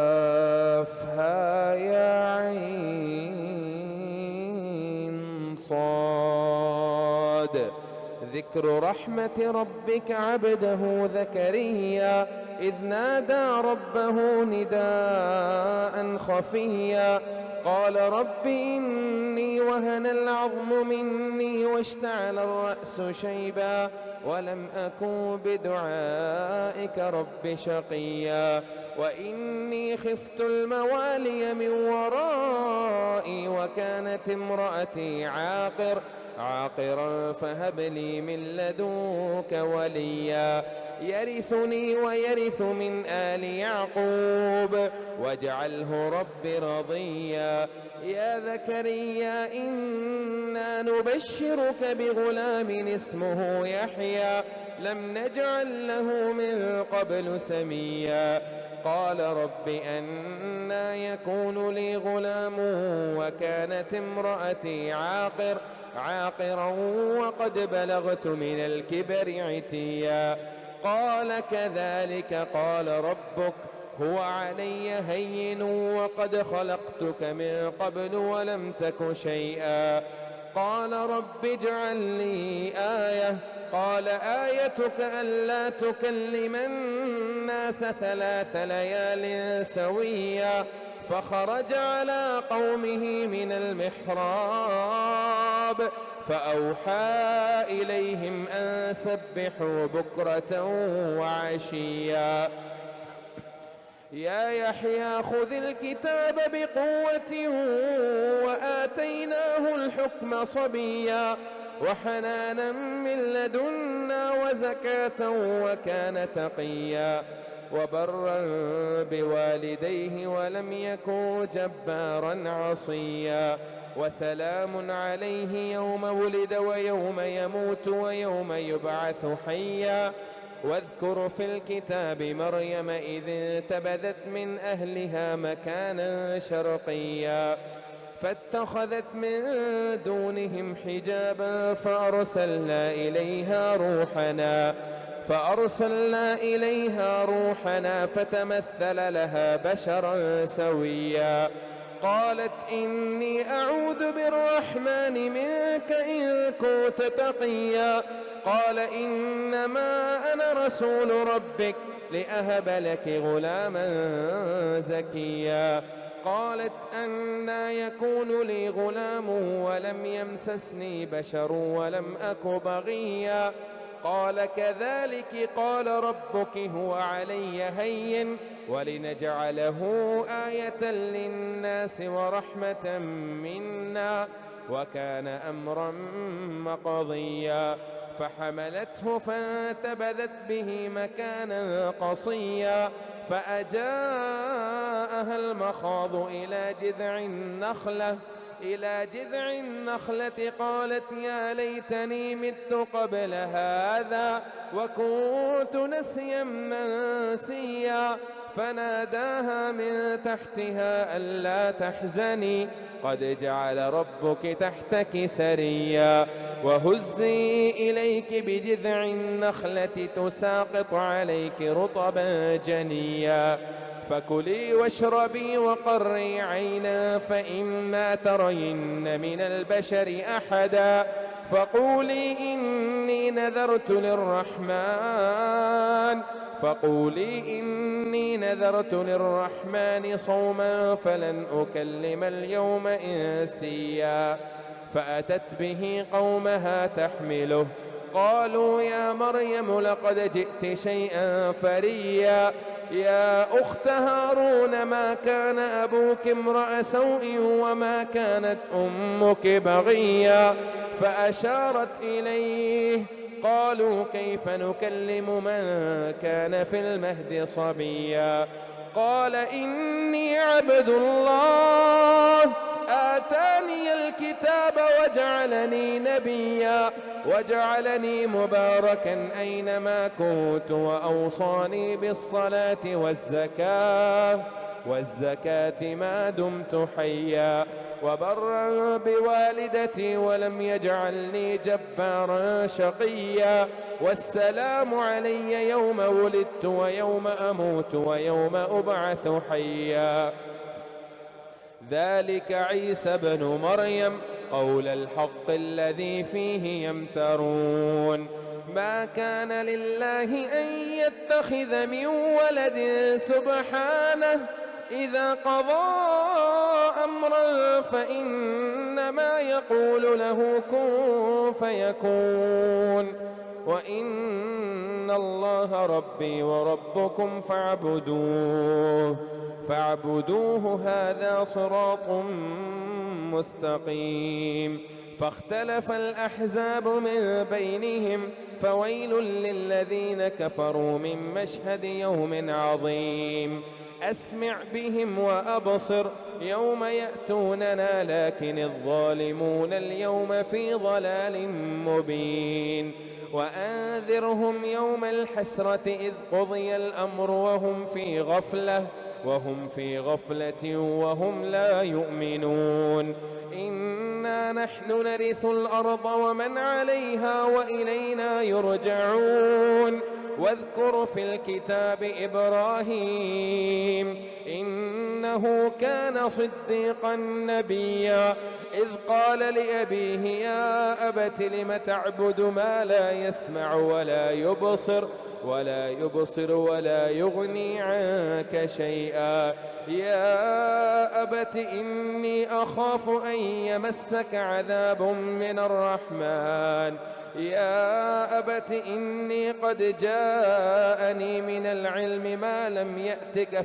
كافها يا عين صاد. ذكر رحمة ربك عبده زكريا إذ نادى ربه نداء خفيا قال رب إني وهن العظم مني واشتعل الرأس شيبا ولم أكن بدعائك رب شقيا وإني خفت الموالي من ورائي وكانت امرأتي عاقرا فهب لي من لدنك وليا يرثني ويرث من آل يعقوب واجعله رب رضيا. يا زكريا إنا نبشرك بغلام اسمه يحيى لم نجعل له من قبل سميا قال رب أنى يكون لي غلام وكانت امرأتي عاقرا وقد بلغت من الكبر عتيا قال كذلك قال ربك هو علي هين وقد خلقتك من قبل ولم تك شيئا قال رب اجعل لي آية قال آيتك ألا تكلم الناس 3 ليال سويا فخرج على قومه من المحراب فأوحى إليهم أن سبحوا بكرة وعشيا يا يحيى خذ الكتاب بقوة وآتيناه الحكم صبيا وحنانا من لدنا وزكاة وكان تقيا وبرا بوالديه ولم يكن جبارا عصيا وسلام عليه يوم ولد ويوم يموت ويوم يبعث حيا واذكر في الكتاب مريم إذ انتبذت من أهلها مكانا شرقيا فاتخذت من دونهم حجابا فأرسلنا إليها روحنا فتمثل لها بشرا سويا قالت إني أعوذ بالرحمن منك إن كنت تقيا قال إنما أنا رسول ربك لأهب لك غلاما زكيا قالت أنى يكون لي غلام ولم يمسسني بشر ولم أك بغيا قال كذلك قال ربك هو علي هين ولنجعله آية للناس ورحمة منا وكان أمرا مقضيا فحملته فانتبذت به مكانا قصيا فأجاءها المخاض إلى جذع النخلة قالت يا ليتني مت قبل هذا وكنت نسيا منسيا فناداها من تحتها ألا تحزني قد جعل ربك تحتك سريا وهزي إليك بجذع النخلة تساقط عليك رطبا جنيا فكلي واشربي وقري عينا فإما ترين من البشر أحدا فقولي إني نذرت للرحمن صوما فلن أكلم اليوم إنسيا فأتت به قومها تحمله قالوا يا مريم لقد جئت شيئا فريا يا أخت هارون ما كان أبوك امرأ سوء وما كانت أمك بغيا فأشارت إليه قالوا كيف نكلم من كان في المهد صبيا قال إني عبد الله آتاني الكتاب وجعلني نبيا وجعلني مباركا أينما كنت وأوصاني بالصلاة والزكاة ما دمت حيا وبرا بوالدتي ولم يجعلني جبارا شقيا والسلام علي يوم ولدت ويوم أموت ويوم أبعث حيا ذلك عيسى بن مريم قول الحق الذي فيه يمترون ما كان لله أن يتخذ من ولد سبحانه إذا قضى أمرا فإنما يقول له كن فيكون وإن الله ربي وربكم فاعبدوه هذا صراط مستقيم فاختلف الأحزاب من بينهم فويل للذين كفروا من مشهد يوم عظيم أسمع بهم وأبصر يوم يأتوننا لكن الظالمون اليوم في ضلال مبين وأنذرهم يوم الحسرة إذ قضي الأمر وهم في غفلة وهم لا يؤمنون إنا نحن نرث الأرض ومن عليها وإلينا يرجعون واذكر في الكتاب إبراهيم إنه كان صديقا نبيا إذ قال لأبيه يا أبت لم تعبد ما لا يسمع ولا يبصر ولا يغني عنك شيئا يا أبت إني أخاف أن يمسك عذاب من الرحمن يا أبت إني قد جاءني من العلم ما لم يأتك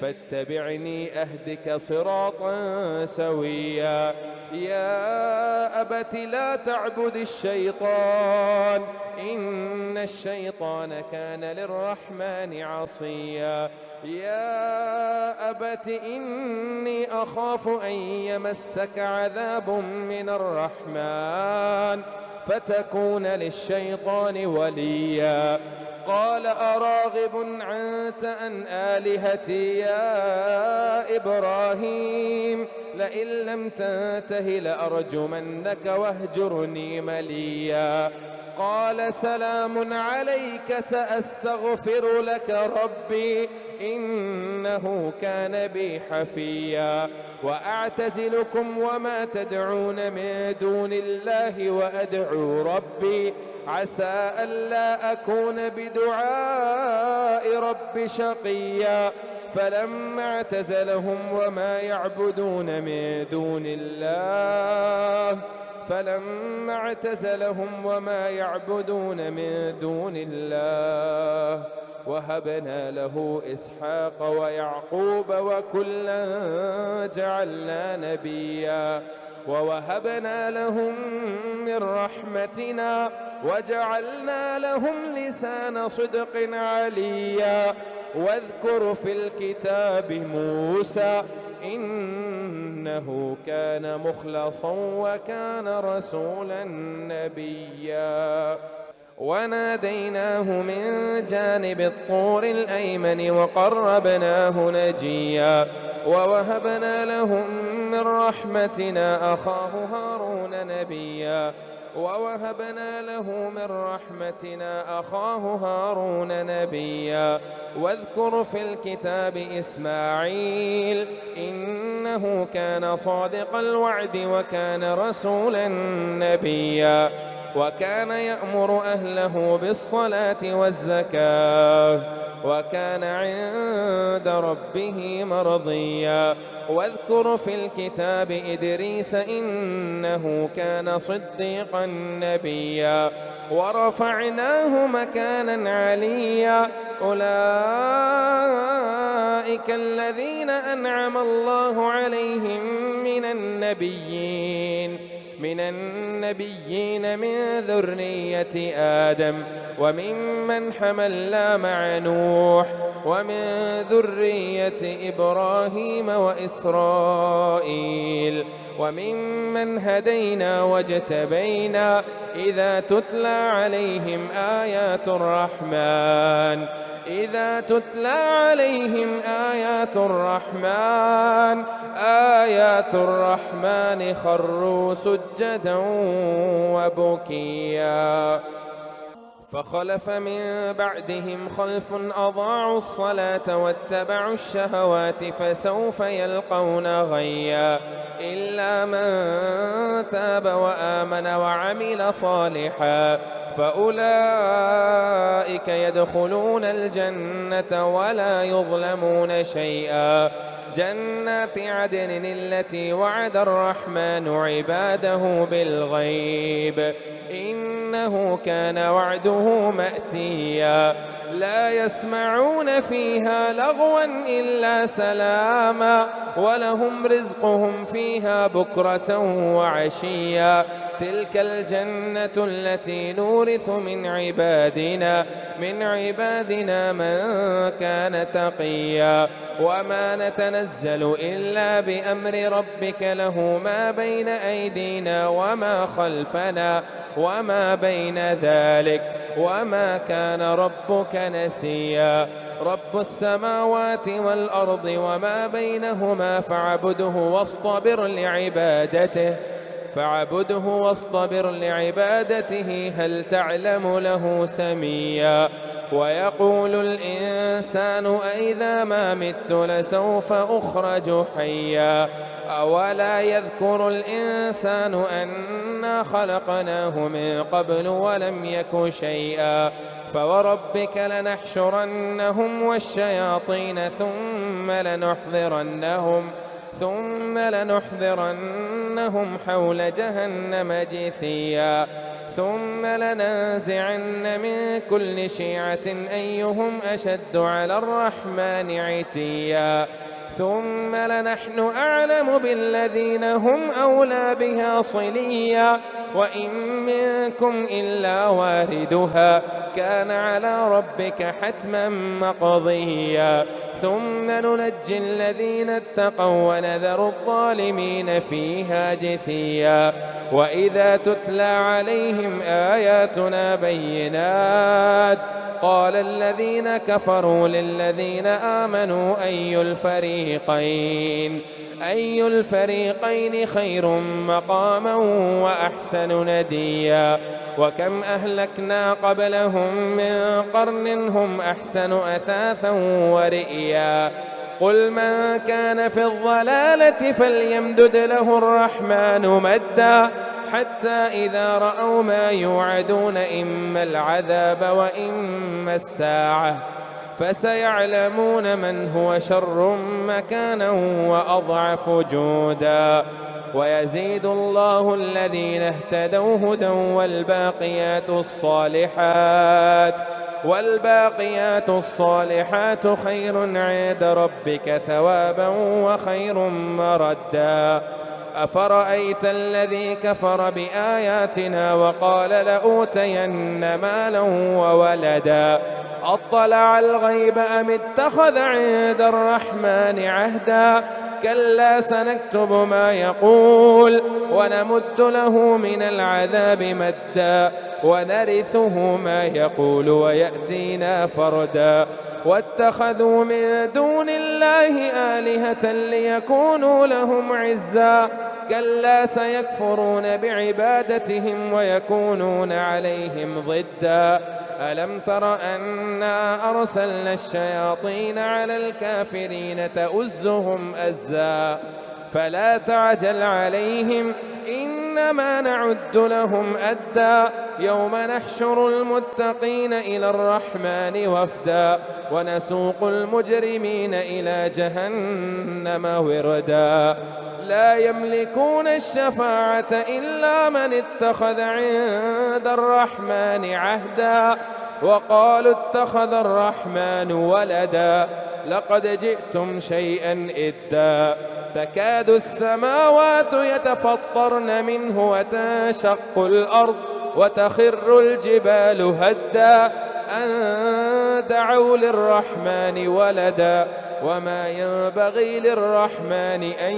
فاتبعني أهدك صراطا سويا يا أبت لا تعبد الشيطان إن الشيطان كان للرحمن عصيا يا أبت إني أخاف أن يمسك عذاب من الرحمن فتكون للشيطان وليا قال أراغب أنت عن آلهتي يا إبراهيم لئن لم تنته لأرجمنك واهجرني مليا قال سلام عليك سأستغفر لك ربي إنه كان بي حفيا وأعتزلكم وما تدعون من دون الله وأدعو ربي عسى ألا أكون بدعاء رب شقيا فلما اعتزلهم وما يعبدون من دون الله وهبنا له إسحاق ويعقوب وكلا جعلنا نبيا ووهبنا لهم من رحمتنا وجعلنا لهم لسان صدق عليا واذكر في الكتاب موسى إنه كان مخلصا وكان رسولا نبيا وناديناه من جانب الطور الأيمن وقربناه نجيا ووهبنا لهم من رحمتنا أخاه هارون نبيا واذكر في الكتاب إسماعيل إنه كان صادق الوعد وكان رسولا نبيا وكان يأمر أهله بالصلاة والزكاة وكان عند ربه مرضيا واذكر في الكتاب إدريس إنه كان صديقا نبيا ورفعناه مكانا عليا أولئك الذين أنعم الله عليهم من النبيين من ذرية آدم وممن حملنا مع نوح ومن ذرية إبراهيم وإسرائيل وممن هدينا واجتبينا إذا تتلى عليهم آيات الرحمن إذا تتلى عليهم آيات الرحمن خروا سجدا وبكيا. فخلف من بعدهم خلف أضاعوا الصلاة واتبعوا الشهوات فسوف يلقون غيا إلا من تاب وآمن وعمل صالحا فأولئك يدخلون الجنة ولا يظلمون شيئا. جنات عدن التي وعد الرحمن عباده بالغيب إنه كان وعده مأتيا. لا يسمعون فيها لغوا إلا سلاما ولهم رزقهم فيها بكرة وعشيا. تلك الجنة التي نورث من عبادنا من كان تقيا. وما نتنزل إلا بأمر ربك له ما بين أيدينا وما خلفنا وما بين ذلك وما كان ربك نسيا. رب السماوات والأرض وما بينهما فاعبده واصطبر لعبادته هل تعلم له سميا. ويقول الإنسان أإذا ما مت لسوف أخرج حيا. أولا يذكر الإنسان أنا خلقناه من قبل ولم يك شيئا. فوربك لنحشرنهم والشياطين ثم لنحضرنهم حول جهنم جثيا. ثم لننزعن من كل شيعة أيهم أشد على الرحمن عتيا. ثم لنحن أعلم بالذين هم أولى بها صليا وإن منكم إلا واردها كان على ربك حتما مقضيا. ثم ننجي الذين اتقوا ونذر الظالمين فيها جثيا. وإذا تتلى عليهم آياتنا بينات قال الذين كفروا للذين آمنوا أي الفريقين خير مقاما وأحسن نديا. وكم أهلكنا قبلهم من قرن هم أحسن أثاثا ورئيا. قل من كان في الضلالة فليمدد له الرحمن مدا حتى إذا رأوا ما يوعدون إما العذاب وإما الساعة فسيعلمون من هو شر مكانا وأضعف جودا. ويزيد الله الذين اهتدوا هدى والباقيات الصالحات خير عند ربك ثوابا وخير مردا. أفرأيت الذي كفر بآياتنا وقال لأوتين مالا وولدا أطلع الغيب أم اتخذ عند الرحمن عهدا. كلا سنكتب ما يقول ونمد له من العذاب مدا ونرثه ما يقول ويأتينا فردا. واتخذوا من دون الله آلهة ليكونوا لهم عزا. كلا سيكفرون بعبادتهم ويكونون عليهم ضدا. ألم تر أنا أرسلنا الشياطين على الكافرين تؤزهم أزا فلا تعجل عليهم إنما نعد لهم أدا. يوم نحشر المتقين إلى الرحمن وفدا ونسوق المجرمين إلى جهنم وردا. لا يملكون الشفاعة إلا من اتخذ عند الرحمن عهدا. وقالوا اتخذ الرحمن ولدا لقد جئتم شيئا إدا. تكاد السماوات يتفطرن منه وتنشق الأرض وتخر الجبال هدا أن دعوا للرحمن ولدا وما ينبغي للرحمن أن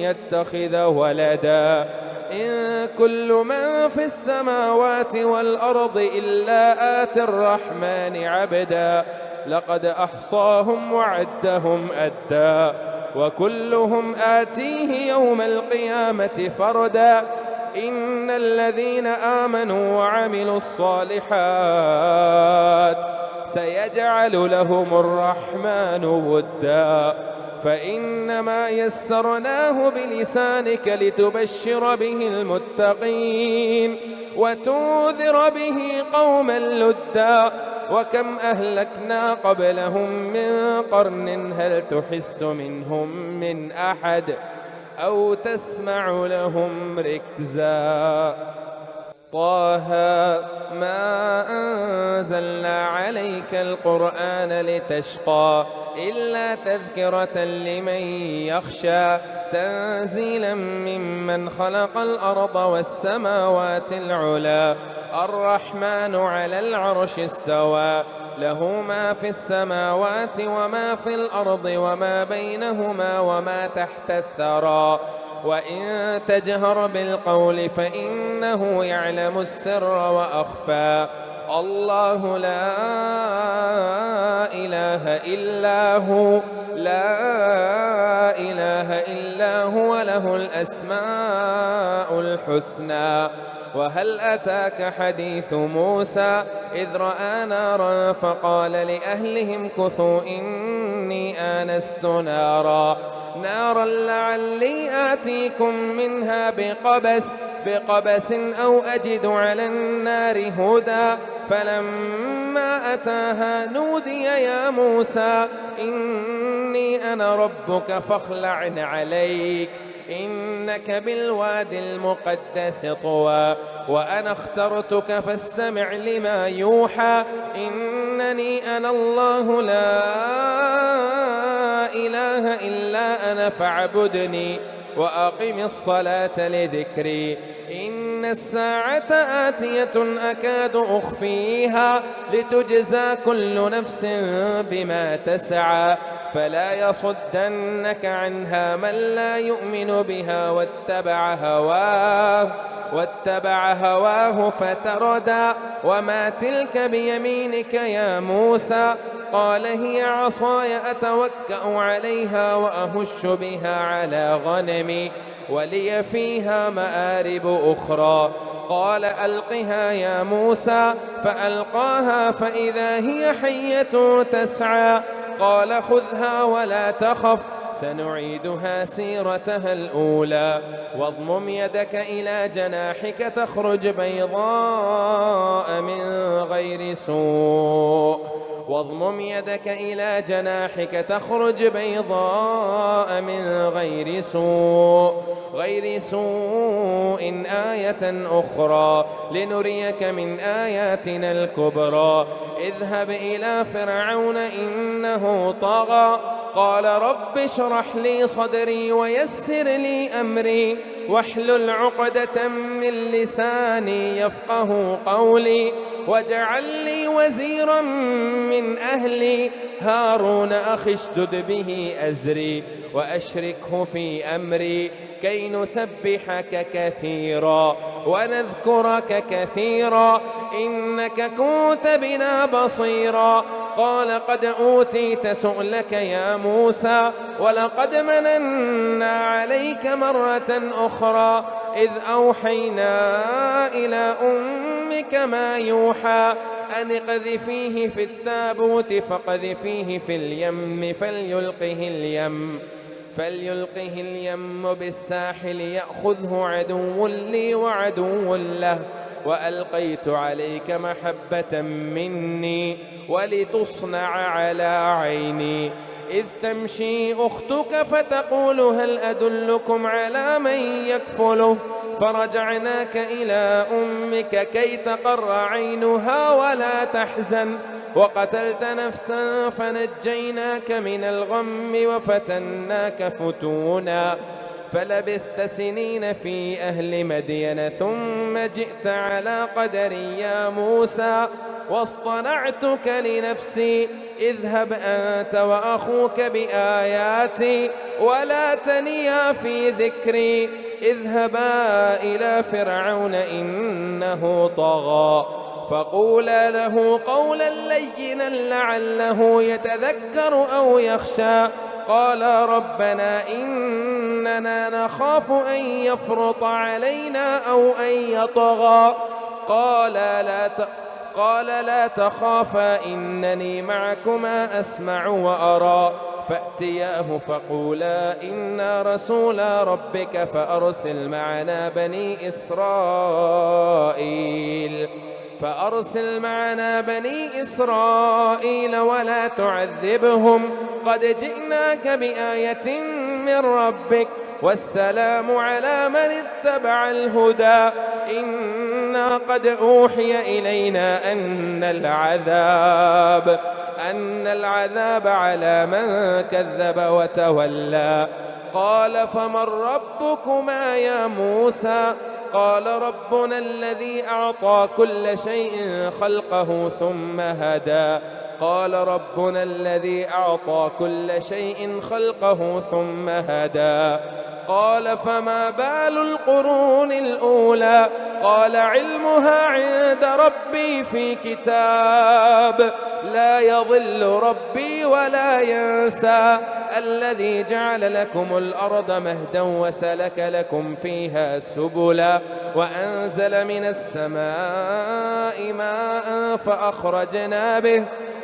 يتخذ ولدا. إن كل من في السماوات والأرض إلا آتي الرحمن عبدا لقد أحصاهم وعدهم أدا وكلهم آتيه يوم القيامة فردا إن الذين آمنوا وعملوا الصالحات سيجعل لهم الرحمن ودا فإنما يسرناه بلسانك لتبشر به المتقين وتنذر به قوما لدا وكم أهلكنا قبلهم من قرن هل تحس منهم من أحد أو تسمع لهم ركزا طه ما أنزلنا عليك القرآن لتشقى إلا تذكرة لمن يخشى تنزيلا ممن خلق الأرض والسماوات العلى الرحمن على العرش استوى له ما في السماوات وما في الأرض وما بينهما وما تحت الثرى وإن تجهر بالقول فإنه يعلم السر وأخفى الله لا إله إلا هو لا إله إلا هو له الأسماء الحسنى وهل أتاك حديث موسى إذ رأى نارا فقال لأهلهم كثوا إني آنست نارا لعلي آتيكم منها بقبس أو أجد على النار هدى فلما أتاها نودي يا موسى إني أنا ربك فاخلع عليك إنك بالوادي المقدس طوى وأنا اخترتك فاستمع لما يوحى إنني أنا الله لا إله إلا أنا فاعبدني وأقم الصلاة لذكري إن الساعة آتية أكاد أخفيها لتجزى كل نفس بما تسعى فلا يصدنك عنها من لا يؤمن بها واتبع هواه فتردى وما تلك بيمينك يا موسى قال هي عصاي أتوكأ عليها وأهش بها على غنمي ولي فيها مآرب أخرى قال ألقها يا موسى فألقاها فإذا هي حية تسعى قال خذها ولا تخف سنعيدها سيرتها الأولى واضمم يدك إلى جناحك تخرج بيضاء من غير سوء واضمم يدك إلى جناحك تخرج بيضاء من غير سوء آية أخرى لنريك من آياتنا الكبرى اذهب إلى فرعون إنه طغى قال رب اشرح لي صدري ويسر لي أمري واحلل عقدة من لساني يفقه قولي واجعل لي وزيرا من أهلي هارون أخي اشدد به أزري وأشركه في أمري كي نسبحك كثيرا ونذكرك كثيرا إنك كنت بنا بصيرا قال قد أوتيت سؤلك يا موسى ولقد مننا عليك مرة أخرى إذ أوحينا إلى أمك ما يوحى أن اقذفيه في التابوت فقذفيه في اليم فليلقه اليم بالساحل يأخذه عدو لي وعدو له وألقيت عليك محبة مني ولتصنع على عيني إذ تمشي أختك فتقول هل أدلكم على من يكفله فرجعناك إلى أمك كي تقر عينها ولا تحزن وقتلت نفسا فنجيناك من الغم وفتناك فتونا فلبثت سنين في أهل مدين ثم جئت على قدري يا موسى واصطنعتك لنفسي اذهب أنت وأخوك بآياتي ولا تنيا في ذكري اذهبا إلى فرعون إنه طغى فقولا له قولا لينا لعله يتذكر أو يخشى. قال ربنا إننا نخاف أن يفرط علينا أو أن يطغى. قال لا تخافا إنني معكما أسمع وأرى. فأتياه فقولا إنا رسولا ربك فأرسل معنا بني إسرائيل ولا تعذبهم قد جئناك بآية من ربك والسلام على من اتبع الهدى. إنا قد أوحي إلينا أن العذاب على من كذب وتولى. قال فمن ربكما يا موسى؟ قال ربنا الذي أعطى كل شيء خلقه ثم هدى. قال ربنا الذي أعطى كل شيء خلقه ثم هدى. قال فما بال القرون الأولى؟ قال علمها عند ربي في كتاب لا يضل ربي ولا ينسى. الذي جعل لكم الأرض مهدا وسلك لكم فيها سبلا وأنزل من السماء ماء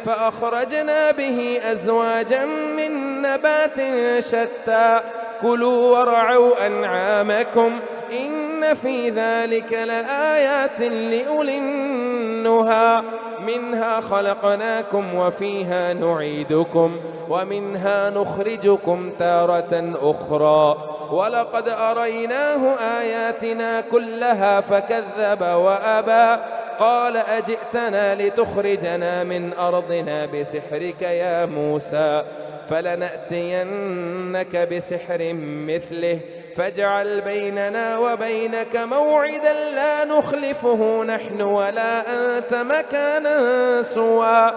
فأخرجنا به أزواجا من نبات شتى. كلوا وارعوا أنعامكم إن في ذلك لآيات لأولي النهى. منها خلقناكم وفيها نعيدكم ومنها نخرجكم تارة أخرى. ولقد أريناه آياتنا كلها فكذب وأبى. قال أجئتنا لتخرجنا من أرضنا بسحرك يا موسى؟ فلنأتينك بسحر مثله فاجعل بيننا وبينك موعدا لا نخلفه نحن ولا أنت مكانا سوى.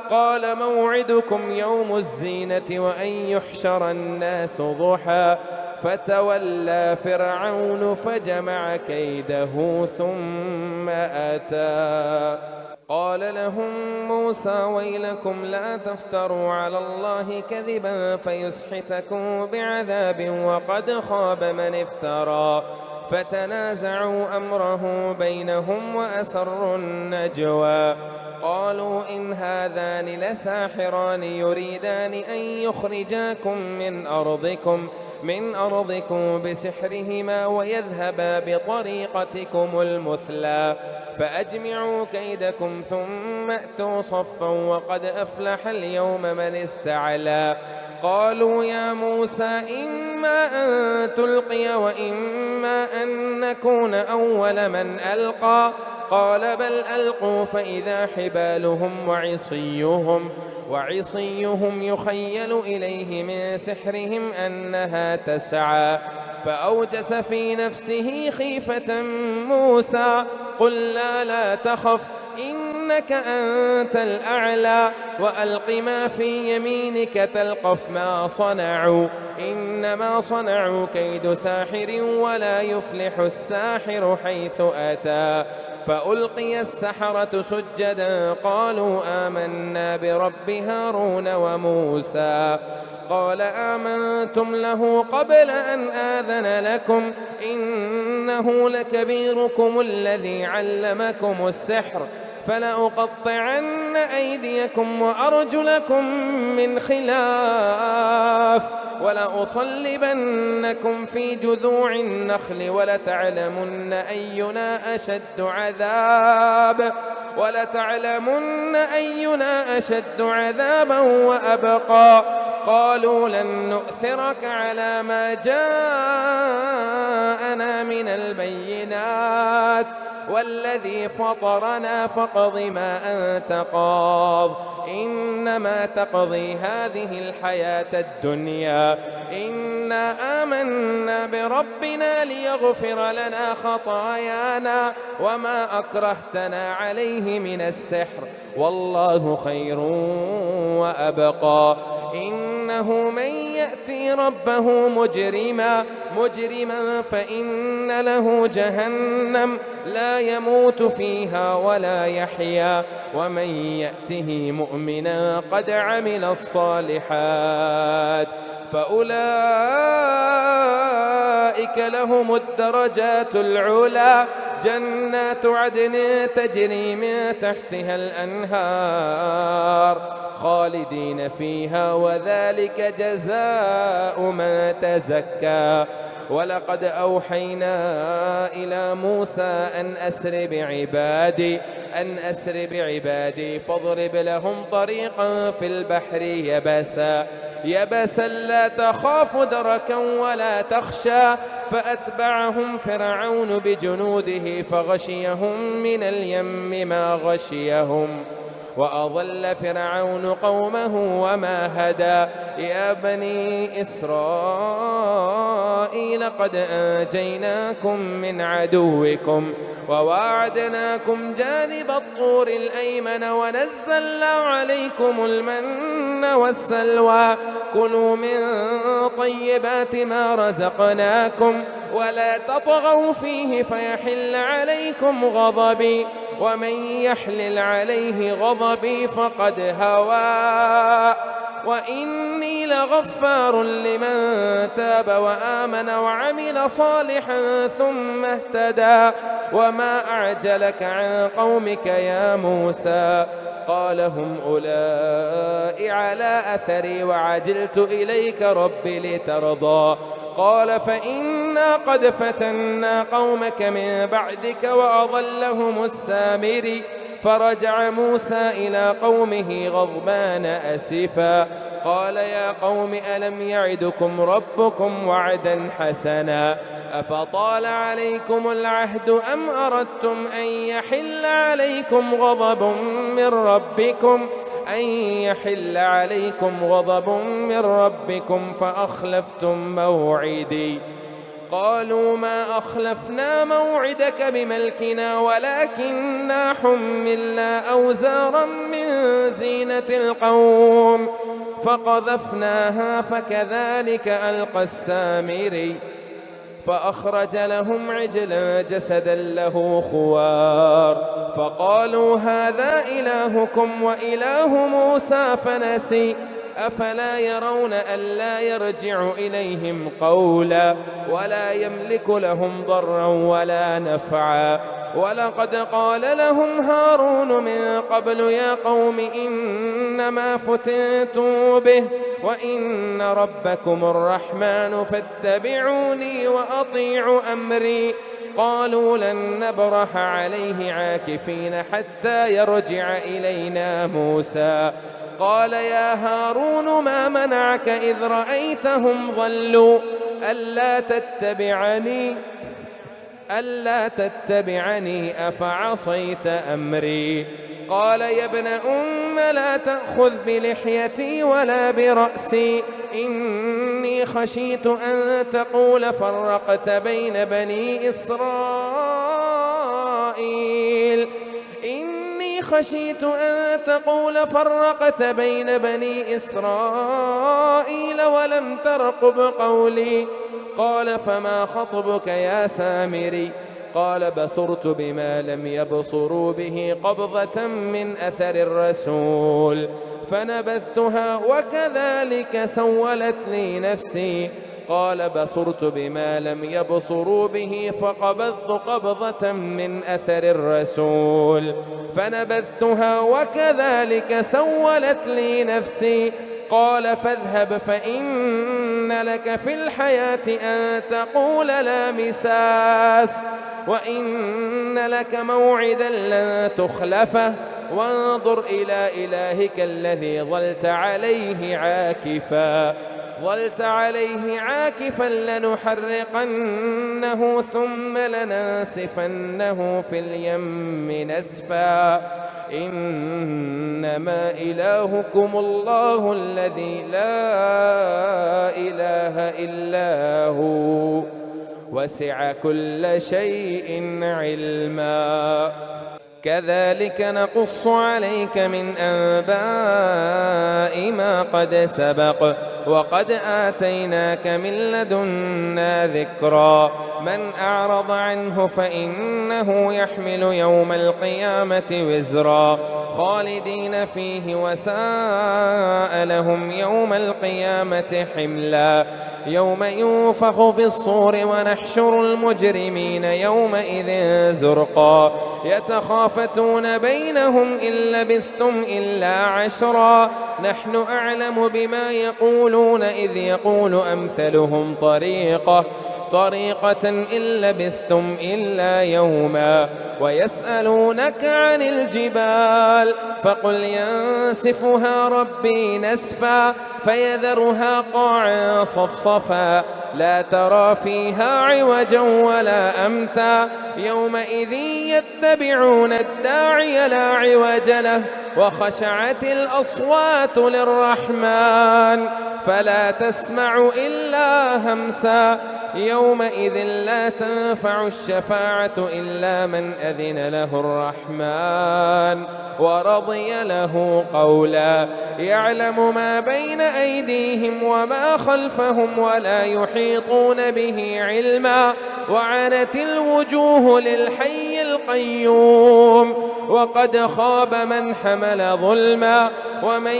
قال موعدكم يوم الزينة وأن يحشر الناس ضحى. فتولى فرعون فجمع كيده ثم أتى. قال لهم موسى ويلكم لا تفتروا على الله كذبا فيسحتكم بعذاب وقد خاب من افترى. فتنازعوا أمره بينهم وأسروا النجوى. قالوا إن هذان لساحران يريدان أن يخرجاكم من أرضكم بسحرهما ويذهبا بطريقتكم المثلى. فأجمعوا كيدكم ثم أتوا صفا وقد أفلح اليوم من استعلى. قالوا يا موسى إما أن تلقي وإما أن نكون أول من ألقى. قال بل ألقوا فإذا حبالهم وعصيهم يخيل إليه من سحرهم أنها تسعى. فأوجس في نفسه خيفة موسى قلنا لا تخف إنك أنت الأعلى وألق ما في يمينك تلقف ما صنعوا إنما صنعوا كيد ساحر ولا يفلح الساحر حيث أتى. فألقي السحرة سجدا قالوا آمنا برب هارون وموسى. قال آمنتم له قبل أن آذن لكم إنه لكبيركم الذي علمكم السحر فلأقطعن أيديكم وأرجلكم من خلاف ولأصلبنكم في جذوع النخل ولتعلمن أينا أشد عذابا وأبقى. قالوا لن نؤثرك على ما جاءنا من البينات والذي فطرنا فاقض ما أنت قاض إنما تقضي هذه الحياة الدنيا إنا آمنا بربنا ليغفر لنا خطايانا وما أكرهتنا عليه من السحر والله خير وأبقى. إنه من يأتي يأتي ربه مجرما فإن له جهنم لا يموت فيها ولا يحيا، ومن يأته مؤمنا قد عمل الصالحات فأولئك لهم الدرجات العلى، جنات عدن تجري من تحتها الأنهار خالدين فيها، وذلك جزاء من تزكى. ولقد أوحينا إلى موسى أن أسر بعبادي فاضرب لهم طريقا في البحر يبسا لا تخاف دركا ولا تخشى، فأتبعهم فرعون بجنوده فغشيهم من اليم ما غشيهم، وأضل فرعون قومه وما هدى. يا بني إسرائيل قد أنجيناكم من عدوكم وواعدناكم جانب الطور الأيمن ونزلنا عليكم المن والسلوى، كلوا من طيبات ما رزقناكم ولا تطغوا فيه فيحل عليكم غضبي، ومن يحلل عليه غضبي فقد هوى، وإني لغفار لمن تاب وآمن وعمل صالحا ثم اهتدى. وما أعجلك عن قومك يا موسى؟ قال هم أولئك على أثري وعجلت إليك رب لترضى. قال فإنا قد فتنا قومك من بعدك وأضلهم السامري. فرجع موسى إلى قومه غضبان أسفا قال يا قوم ألم يعدكم ربكم وعدا حسنا أفطال عليكم العهد أم أردتم أن يحل عليكم غضب من ربكم فأخلفتم موعدي. قالوا ما أخلفنا موعدك بملكنا ولكننا حملنا أوزارا من زينة القوم فقذفناها فكذلك ألقى السامري. فأخرج لهم عجلا جسدا له خوار فقالوا هذا إلهكم وإله موسى فنسي أفلا يرون ألا يرجع إليهم قولا ولا يملك لهم ضرا ولا نفعا. ولقد قال لهم هارون من قبل يا قوم إنما فتنتم به وإن ربكم الرحمن فاتبعوني وأطيعوا أمري. قالوا لن نبرح عليه عاكفين حتى يرجع إلينا موسى. قال يا هارون ما منعك إذ رأيتهم ضلوا ألا تتبعني أفعصيت أمري. قال يا ابن أم لا تأخذ بلحيتي ولا برأسي إني خشيت أن تقول فرقت بين بني إسرائيل ولم ترقب قولي. قال فما خطبك يا سامري؟ قال بصرت بما لم يبصروا به قبضة من أثر الرسول فنبذتها وكذلك سولت لي نفسي. قال بصرت بما لم يبصروا به فقبضت قبضة من أثر الرسول فنبذتها وكذلك سولت لي نفسي. قال فاذهب فإن لك في الحياة أن تقول لا مساس وإن لك موعدا لن تخلفه وانظر إلى إلهك الذي ظلت عليه عاكفا لنحرقنه ثم لننسفنه في اليم نسفا. إنما إلهكم الله الذي لا إله إلا هو وسع كل شيء علما. كذلك نقص عليك من أنباء ما قد سبق وقد آتيناك من لدنا ذكرا من أعرض عنه فإنه يحمل يوم القيامة وزرا خالدين فيه وساء لهم يوم القيامة حملا يوم ينفخ في الصور ونحشر المجرمين يومئذ زرقا يتخافتون بينهم إن لبثتم إلا عشرا نحن أعلم بما يقولون إذ يقول أمثلهم طريقة إن لبثتم إلا يوما ويسألونك عن الجبال فقل ينسفها ربي نسفا فيذرها قاعا صفصفا لا ترى فيها عوجا ولا أمتا يومئذ يتبعون الداعي لا عوج له وخشعت الأصوات للرحمن فلا تسمع إلا همسا يومئذ لا تنفع الشفاعة إلا من أذن له الرحمن ورضي له قولا يعلم ما بين أيديهم وما خلفهم ولا يحيطون به علما وعنت الوجوه للحي القيوم وقد خاب من حمل ظلما ومن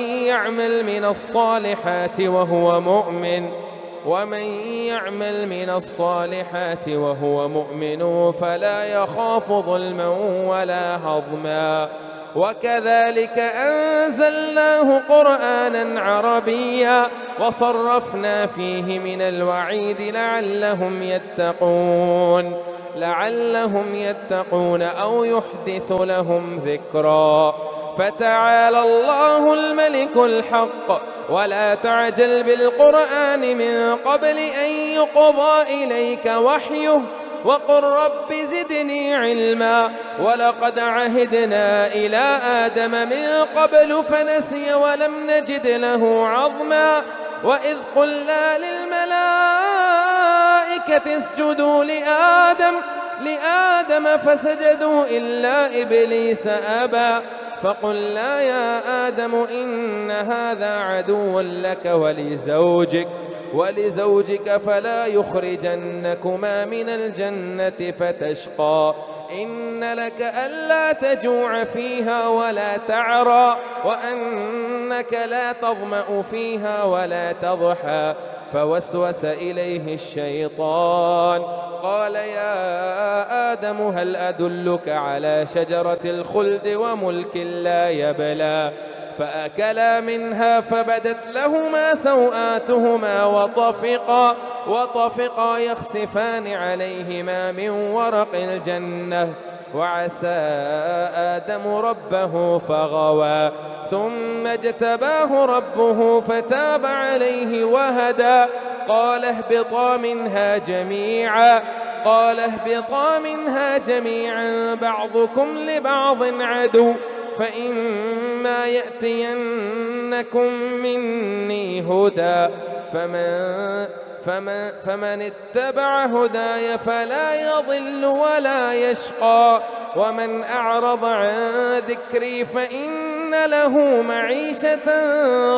يعمل من الصالحات وهو مؤمن فلا يخاف ظلما ولا هضما وكذلك أنزلناه قرآنا عربيا وصرفنا فيه من الوعيد لعلهم يتقون أو يحدث لهم ذكرا فتعالى الله الملك الحق ولا تعجل بالقرآن من قبل أن يقضى إليك وحيه وقل رب زدني علما ولقد عهدنا إلى آدم من قبل فنسي ولم نجد له عظما وإذ قلنا للملائكة اسجدوا لآدم فسجدوا إلا إبليس أبى فقلنا يا آدم إن هذا عدو لك ولزوجك فلا يخرجنكما من الجنة فتشقى إن لك ألا تجوع فيها ولا تعرى وأنك لا تظمأ فيها ولا تضحى فوسوس إليه الشيطان قال يا آدم هل أدلك على شجرة الخلد وملك لا يبلى فأكلا منها فبدت لهما سوآتهما وطفقا يخسفان عليهما من ورق الجنة وعسى آدم ربه فغوى ثم اجتباه ربه فتاب عليه وهدى قال اهبطا منها جميعا بعضكم لبعض عدو فإما يأتينكم مني هدى فمن اتبع هداي فلا يضل ولا يشقى ومن أعرض عن ذكري فإن له معيشة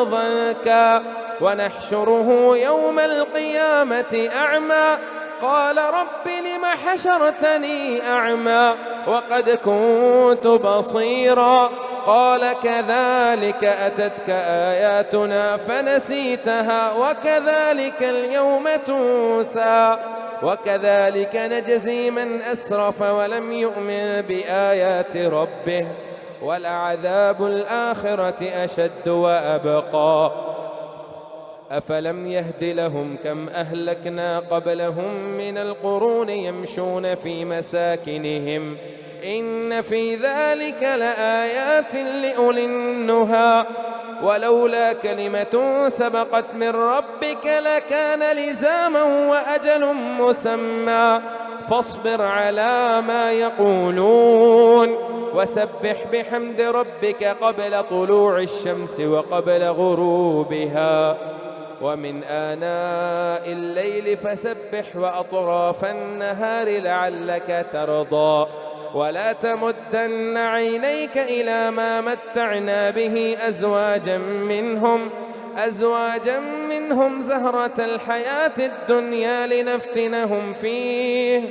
ضنكا ونحشره يوم القيامة أعمى قال رب لم حشرتني أعمى وقد كنت بصيرا قال كذلك أتتك آياتنا فنسيتها وكذلك اليوم تنسى وكذلك نجزي من أسرف ولم يؤمن بآيات ربه ولعذاب الآخرة أشد وأبقى أفلم يهد لهم كم أهلكنا قبلهم من القرون يمشون في مساكنهم إن في ذلك لآيات لأولي النهى ولولا كلمة سبقت من ربك لكان لزاما وأجل مسمى فاصبر على ما يقولون وسبح بحمد ربك قبل طلوع الشمس وقبل غروبها ومن آناء الليل فسبح وأطراف النهار لعلك ترضى ولا تمدن عينيك إلى ما متعنا به أزواجا منهم أزواجا منهم زهرة الحياة الدنيا لنفتنهم فيه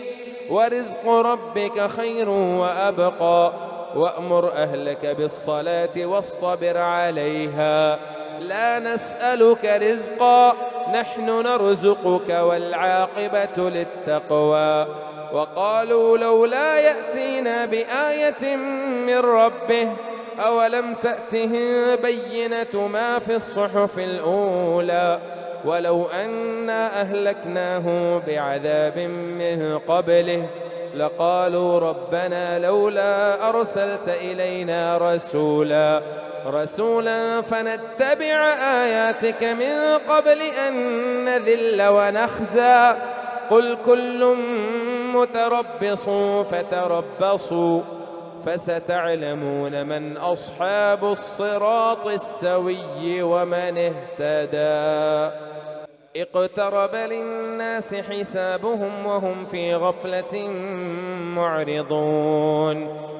ورزق ربك خير وأبقى وأمر أهلك بالصلاة واصطبر عليها لا نسألك رزقا نحن نرزقك والعاقبة للتقوى. وقالوا لولا يأتينا بآية من ربه أولم تأتهم بينة ما في الصحف الأولى ولو أنا أهلكناه بعذاب من قبله لقالوا ربنا لولا أرسلت إلينا رسولا فنتبع آياتك من قبل أن نذل ونخزى قل كل متربص فتربصوا فستعلمون من أصحاب الصراط السوي ومن اهتدى. اقترب للناس حسابهم وهم في غفلة معرضون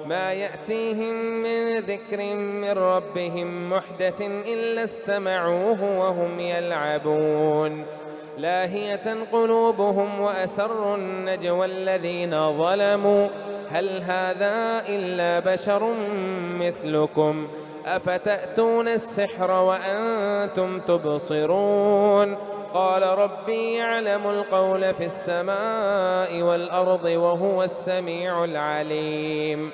ما يأتيهم من ذكر من ربهم محدث إلا استمعوه وهم يلعبون لاهية قلوبهم وأسروا النجوى الذين ظلموا هل هذا إلا بشر مثلكم أفتأتون السحر وأنتم تبصرون قال ربي يعلم القول في السماء والأرض وهو السميع العليم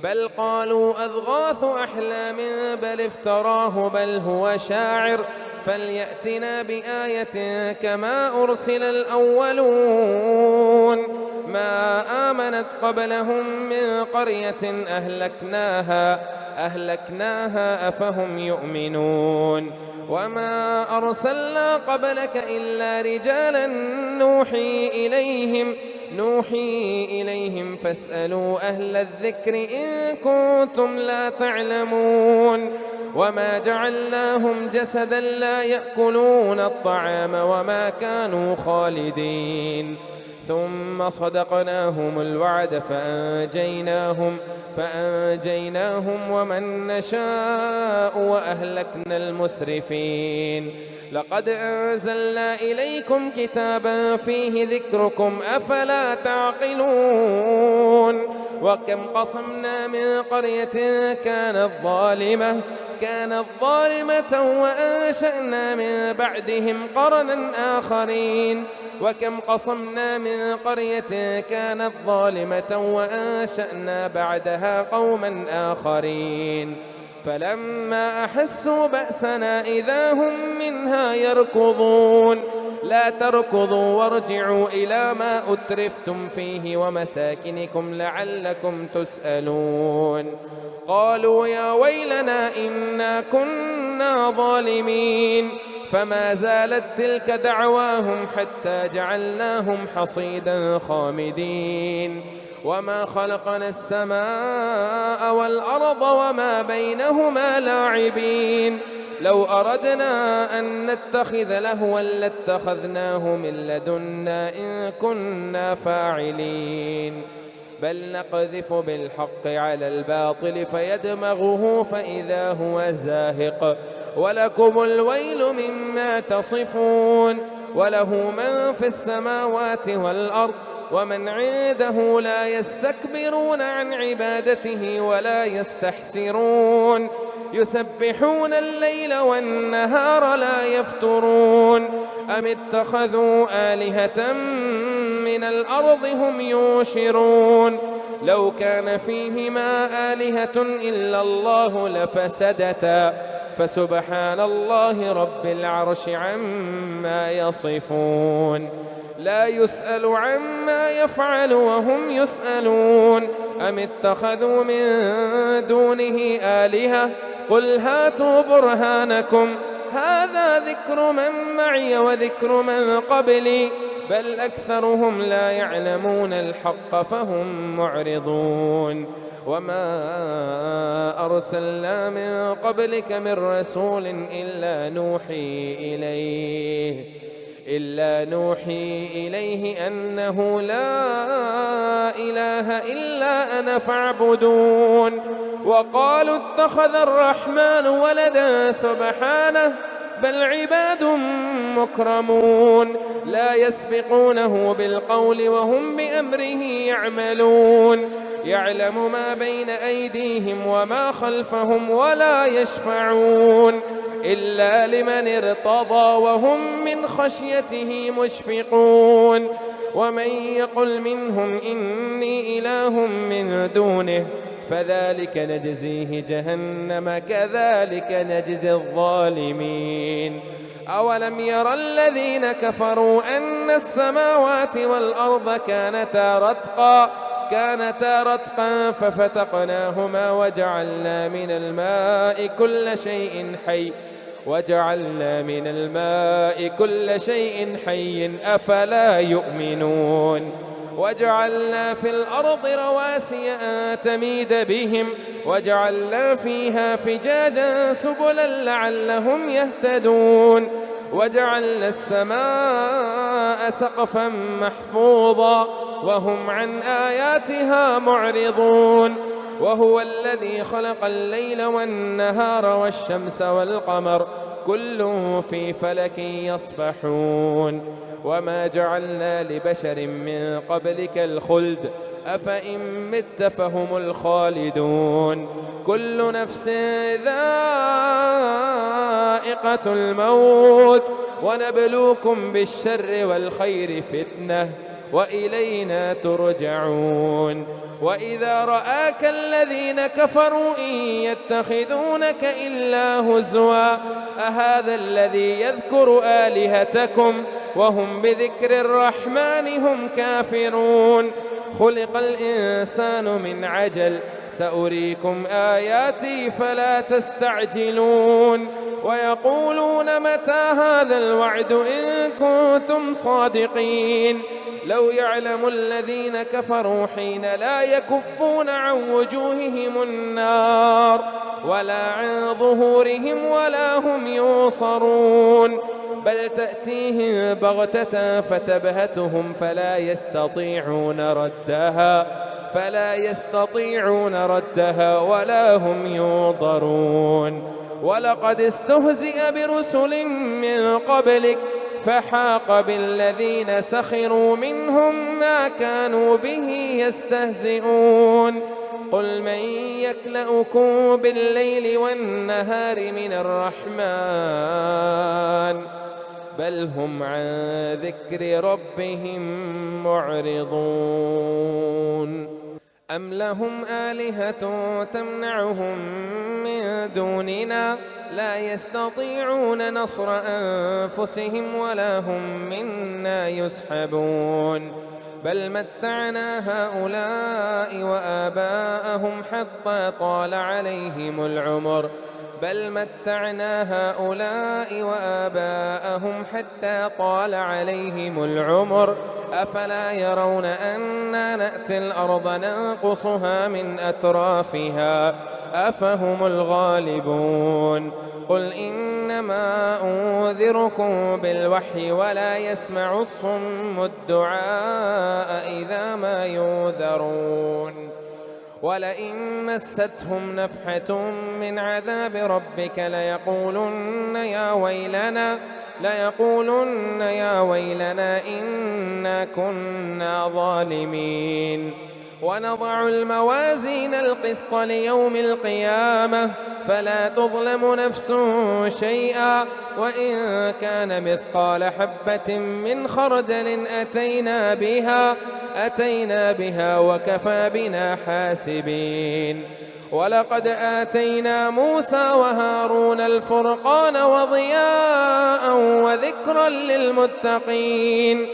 بل قالوا أضغاث أحلام بل افتراه بل هو شاعر فليأتنا بآية كما أرسل الأولون ما آمنت قبلهم من قرية أهلكناها أفهم يؤمنون وما أرسلنا قبلك إلا رجالا نوحي إليهم فاسألوا أهل الذكر إن كنتم لا تعلمون وما جعلناهم جسدا لا يأكلون الطعام وما كانوا خالدين ثم صدقناهم الوعد فأنجيناهم ومن نشاء وأهلكنا المسرفين لقد أنزلنا إليكم كتابا فيه ذكركم أفلا تعقلون وكم قصمنا من قرية كانت ظالمة وأنشأنا من بعدهم قرنا آخرين وكم قصمنا من قرية كانت ظالمة وأنشأنا بعدها قوما آخرين فلما أحسوا بأسنا إذا هم منها يركضون لا تركضوا وارجعوا إلى ما أترفتم فيه ومساكنكم لعلكم تسألون قالوا يا ويلنا إنا كنا ظالمين فما زالت تلك دعواهم حتى جعلناهم حصيدا خامدين وما خلقنا السماء والأرض وما بينهما لاعبين لو أردنا أن نتخذ لهوا لاتخذناه من لدنا إن كنا فاعلين بل نقذف بالحق على الباطل فيدمغه فإذا هو زاهق ولكم الويل مما تصفون وله من في السماوات والأرض ومن عنده لا يستكبرون عن عبادته ولا يستحسرون يسبحون الليل والنهار لا يفترون أم اتخذوا آلهة من الأرض هم ينشرون لو كان فيهما آلهة إلا الله لفسدتا فسبحان الله رب العرش عما يصفون لا يسأل عما يفعل وهم يسألون أم اتخذوا من دونه آلهة قل هاتوا برهانكم هذا ذكر من معي وذكر من قبلي بل أكثرهم لا يعلمون الحق فهم معرضون وما أرسلنا من قبلك من رسول إلا نوحي إليه أنه لا إله إلا أنا فاعبدون وقالوا اتخذ الرحمن ولدا سبحانه بل عباد مكرمون لا يسبقونه بالقول وهم بأمره يعملون يعلم ما بين أيديهم وما خلفهم ولا يشفعون إلا لمن ارتضى وهم من خشيته مشفقون ومن يقل منهم إني إله من دونه فذلك نجزيه جهنم كذلك نجزي الظالمين أولم ير الذين كفروا أن السماوات والأرض كانتا رتقا ففتقناهما وجعلنا من الماء كل شيء حي أفلا يؤمنون وجعلنا في الأرض رواسي أن تميد بهم وجعلنا فيها فجاجا سبلا لعلهم يهتدون وجعلنا السماء سقفا محفوظا وهم عن آياتها معرضون وهو الذي خلق الليل والنهار والشمس والقمر كل في فلك يسبحون وما جعلنا لبشر من قبلك الخلد أفإن مت فهم الخالدون كل نفس ذائقة الموت ونبلوكم بالشر والخير فتنة وإلينا ترجعون وإذا رآك الذين كفروا إن يتخذونك إلا هزوا أهذا الذي يذكر آلهتكم وهم بذكر الرحمن هم كافرون خلق الإنسان من عجل سأريكم آياتي فلا تستعجلون ويقولون متى هذا الوعد إن كنتم صادقين لو يعلم الذين كفروا حين لا يكفون عن وجوههم النار ولا عن ظهورهم ولا هم ينصرون بل تأتيهم بغتة فتبهتهم فلا يستطيعون ردها ولا هم ينظرون ولقد استهزئ برسل من قبلك فحاق بالذين سخروا منهم ما كانوا به يستهزئون قل من يكلؤكم بالليل والنهار من الرحمن بل هم عن ذكر ربهم معرضون أم لهم آلهة تمنعهم من دوننا لا يستطيعون نصر أنفسهم ولا هم منا يسحبون بل متعنا هؤلاء وآباءهم حتى طال عليهم العمر أفلا يرون أنا نأتي الأرض ننقصها من أطرافها أفهم الغالبون قل إنما أنذركم بالوحي ولا يسمع الصم الدعاء إذا ما ينذرون ولئن مستهم نفحة من عذاب ربك ليقولن يا ويلنا إنا كنا ظالمين ونضع الموازين القسط ليوم القيامة فلا تظلم نفس شيئا وإن كان مثقال حبة من خردل أتينا بها وكفى بنا حاسبين ولقد آتينا موسى وهارون الفرقان وضياء وذكرا للمتقين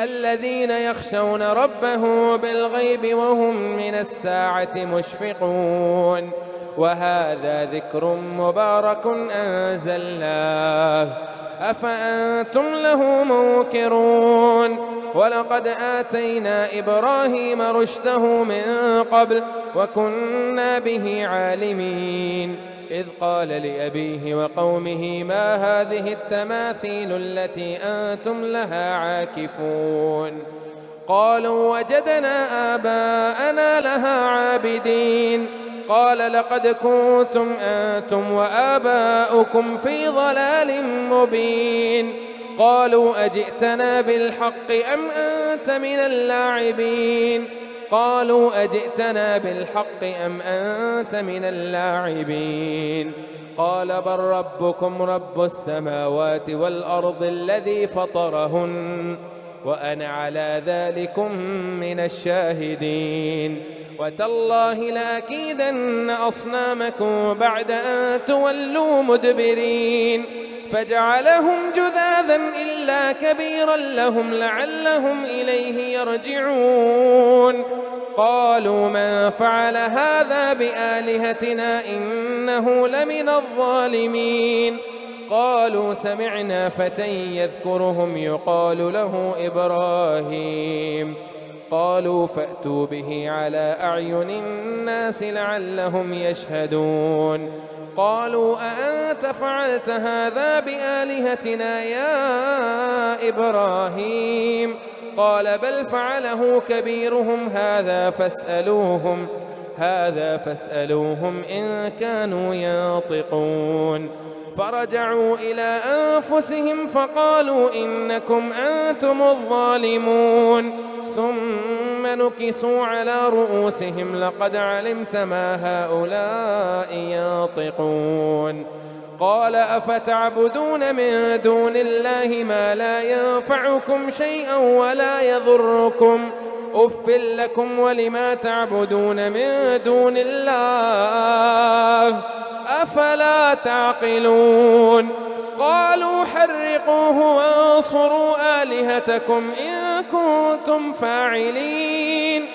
الذين يخشون ربهم بالغيب وهم من الساعة مشفقون وهذا ذكر مبارك أنزلناه أفأنتم له منكرون ولقد آتينا إبراهيم رشده من قبل وكنا به عالمين إذ قال لأبيه وقومه ما هذه التماثيل التي أنتم لها عاكفون قالوا وجدنا آباءنا لها عابدين قال لقد كنتم أنتم وآباؤكم في ضلال مبين. قالوا أجئتنا بالحق أم أنت من اللاعبين قالوا أجئتنا بالحق أم أنت من اللاعبين قال بل ربكم رب السماوات والأرض الذي فطرهن وأنا على ذلكم من الشاهدين وتالله لأكيدن أصنامكم بعد أن تولوا مدبرين فجعلهم جذاذا إلا كبيرا لهم لعلهم إليه يرجعون. قالوا من فعل هذا بآلهتنا إنه لمن الظالمين. قالوا سمعنا فتى يذكرهم يقال له إبراهيم. قالوا فأتوا به على أعين الناس لعلهم يشهدون. قالوا أأنت فعلت هذا بآلهتنا يا إبراهيم قال بل فعله كبيرهم هذا فاسألوهم إن كانوا ينطقون. فرجعوا إلى أنفسهم فقالوا إنكم أنتم الظالمون ثم نكسوا على رؤوسهم لقد علمت ما هؤلاء ينطقون. قال أفتعبدون من دون الله ما لا ينفعكم شيئا ولا يضركم أف لكم ولما تعبدون من دون الله أفلا تعقلون. قالوا حرقوه وانصروا آلهتكم إن كنتم فاعلين.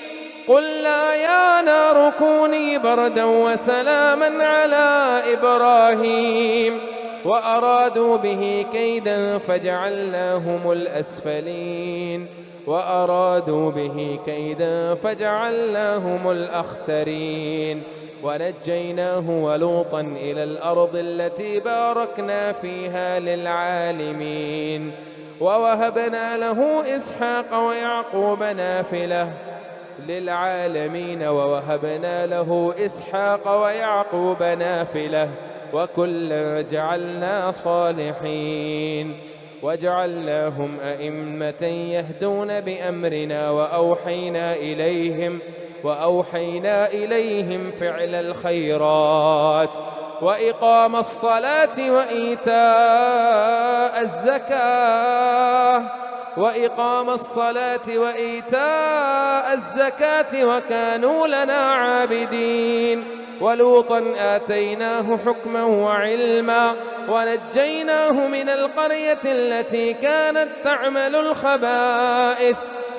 قلنا يا نار كوني بردا وسلاما على إبراهيم وأرادوا به كيدا فجعلناهم الأخسرين. ونجيناه ولوطا إلى الأرض التي باركنا فيها للعالمين ووهبنا له إسحاق ويعقوب نافلة وكلا جعلنا صالحين وجعلناهم أئمة يهدون بأمرنا وأوحينا إليهم فعل الخيرات وإقام الصلاة وإيتاء الزكاة وكانوا لنا عابدين. ولوطا آتيناه حكما وعلما ونجيناه من القرية التي كانت تعمل الخبائث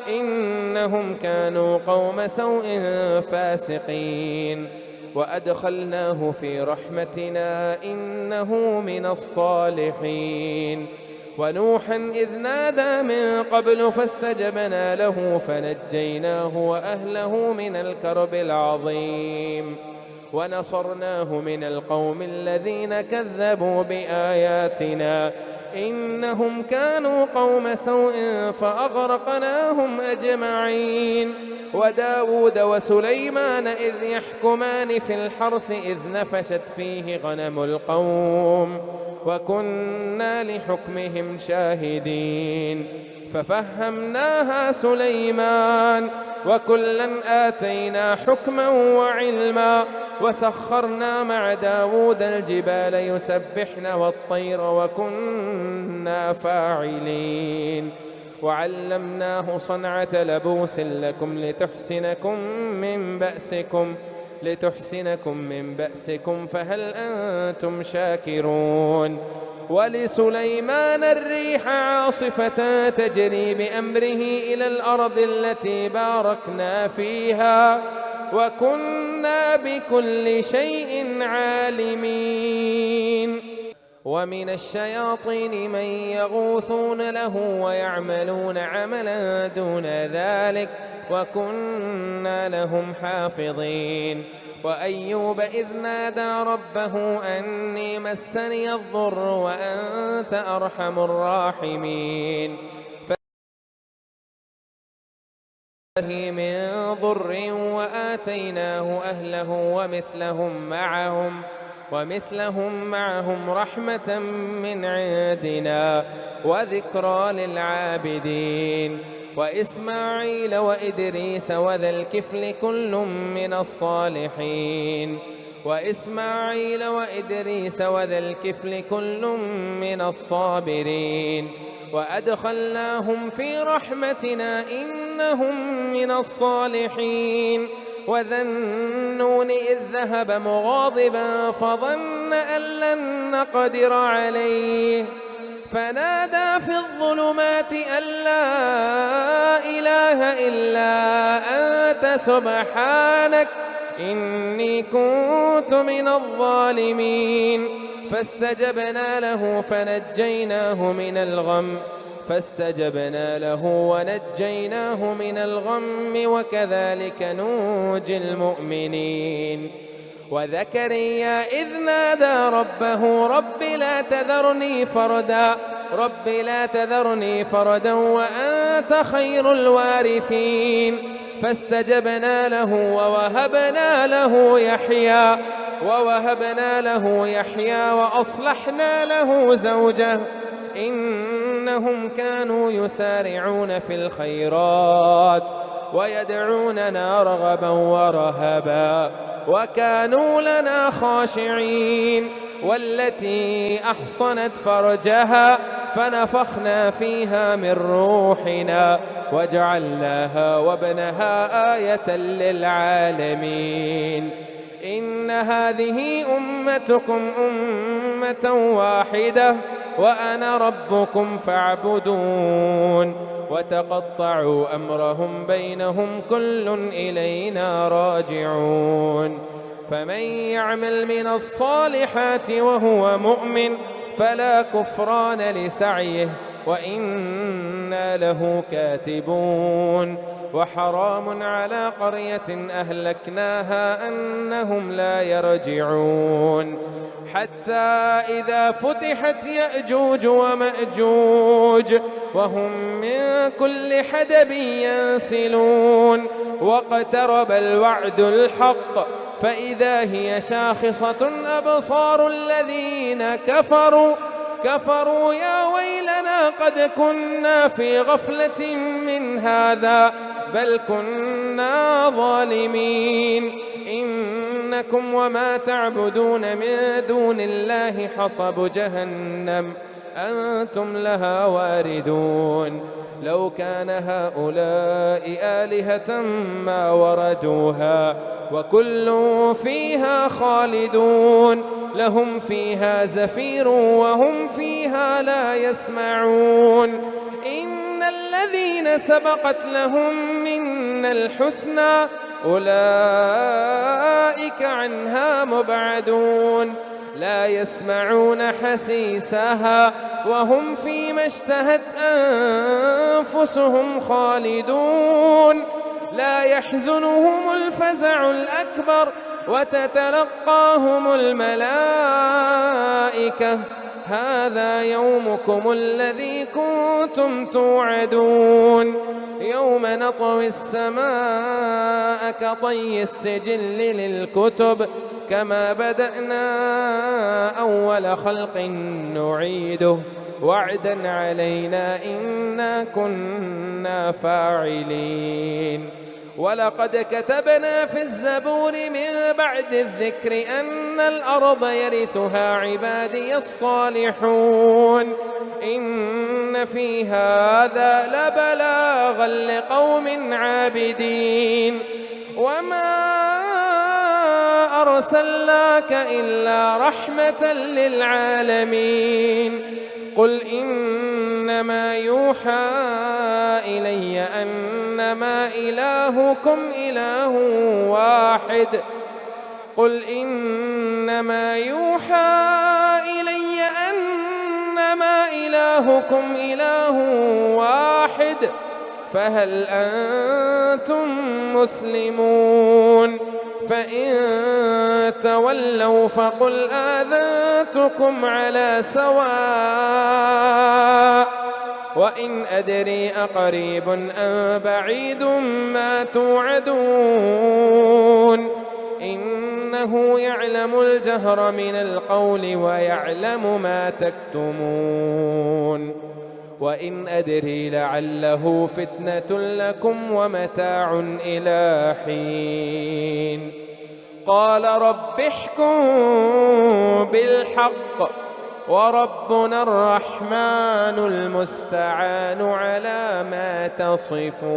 إنهم كانوا قوم سوء فاسقين وأدخلناه في رحمتنا إنه من الصالحين. ونوحا إذ نادى من قبل فاستجبنا له فنجيناه وأهله من الكرب العظيم ونصرناه من القوم الذين كذبوا بآياتنا إنهم كانوا قوم سوء فأغرقناهم أجمعين. وداود وسليمان إذ يحكمان في الحرث إذ نفشت فيه غنم القوم وكنا لحكمهم شاهدين ففهمناها سليمان وكلا آتينا حكما وعلما وسخرنا مع داود الجبال يسبحن والطير وكنا فاعلين. وعلمناه صنعة لبوس لكم لتحسنكم من بأسكم فهل أنتم شاكرون. ولسليمان الريح عاصفة تجري بأمره إلى الأرض التي باركنا فيها وكنا بكل شيء عالمين. ومن الشياطين من يغوثون له ويعملون عملا دون ذلك وكنا لهم حافظين. وأيوب إذ نادى ربه أني مسني الضر وأنت أرحم الراحمين من ضر وآتيناه أهله ومثلهم معهم رحمة من عندنا وذكرى للعابدين. وإسماعيل وإدريس وذا الكفل كل من الصابرين وأدخلناهم في رحمتنا إنهم من الصالحين. وذا النون إذ ذهب مغاضبا فظن أن لن نقدر عليه فنادى في الظلمات أن لا إله إلا أنت سبحانك إني كنت من الظالمين. فاستجبنا له ونجيناه من الغم وكذلك ننجي المؤمنين. وزكريا إذ نادى ربه رب لا تذرني فردا وأنت خير الوارثين. فاستجبنا له ووهبنا له يحيى وأصلحنا له زوجه إنهم كانوا يسارعون في الخيرات ويدعوننا رغبا ورهبا وكانوا لنا خاشعين. والتي أحصنت فرجها فنفخنا فيها من روحنا وجعلناها وابنها آية للعالمين. إن هذه أمتكم أمة واحدة وأنا ربكم فاعبدون. وتقطعوا أمرهم بينهم كل إلينا راجعون. فمن يعمل من الصالحات وهو مؤمن فلا كفران لسعيه وإنا له كاتبون. وحرام على قرية أهلكناها أنهم لا يرجعون حتى إذا فتحت يأجوج ومأجوج وهم من كل حدب ينسلون. واقترب الوعد الحق فإذا هي شاخصة أبصار الذين كفروا يا ويلنا قد كنا في غفلة من هذا بل كنا ظالمين. إنكم وما تعبدون من دون الله حصب جهنم أنتم لها واردون. لو كان هؤلاء آلهة ما وردوها وكل فيها خالدون. لهم فيها زفير وهم فيها لا يسمعون. إن الذين سبقت لهم منا الحسنى أولئك عنها مبعدون لا يسمعون حسيسها وهم فيما اشتهت أنفسهم خالدون. لا يحزنهم الفزع الأكبر وتتلقاهم الملائكة هذا يومكم الذي كنتم توعدون. يوم نطوي السماء كطي السجل للكتب كما بدأنا أول خلق نعيده وعدا علينا إنا كنا فاعلين. ولقد كتبنا في الزبور من بعد الذكر أن الأرض يرثها عبادي الصالحون. إن في هذا لبلاغا لقوم عابدين. وما أرسلناك إلا رحمة للعالمين. قل إنما يوحى إلي أنما إلهكم إله واحد. قل إنما يوحى إلي أنما إلهكم إله واحد فهل أنتم مسلمون؟ فإن تولوا فقل آذنتكم على سواء وإن أدري أقريب أم بعيد ما توعدون إنه يعلم الجهر من القول ويعلم ما تكتمون وإن أدري لعله فتنة لكم ومتاع إلى حين قال رب احكم بالحق وربنا الرحمن المستعان على ما تصفون.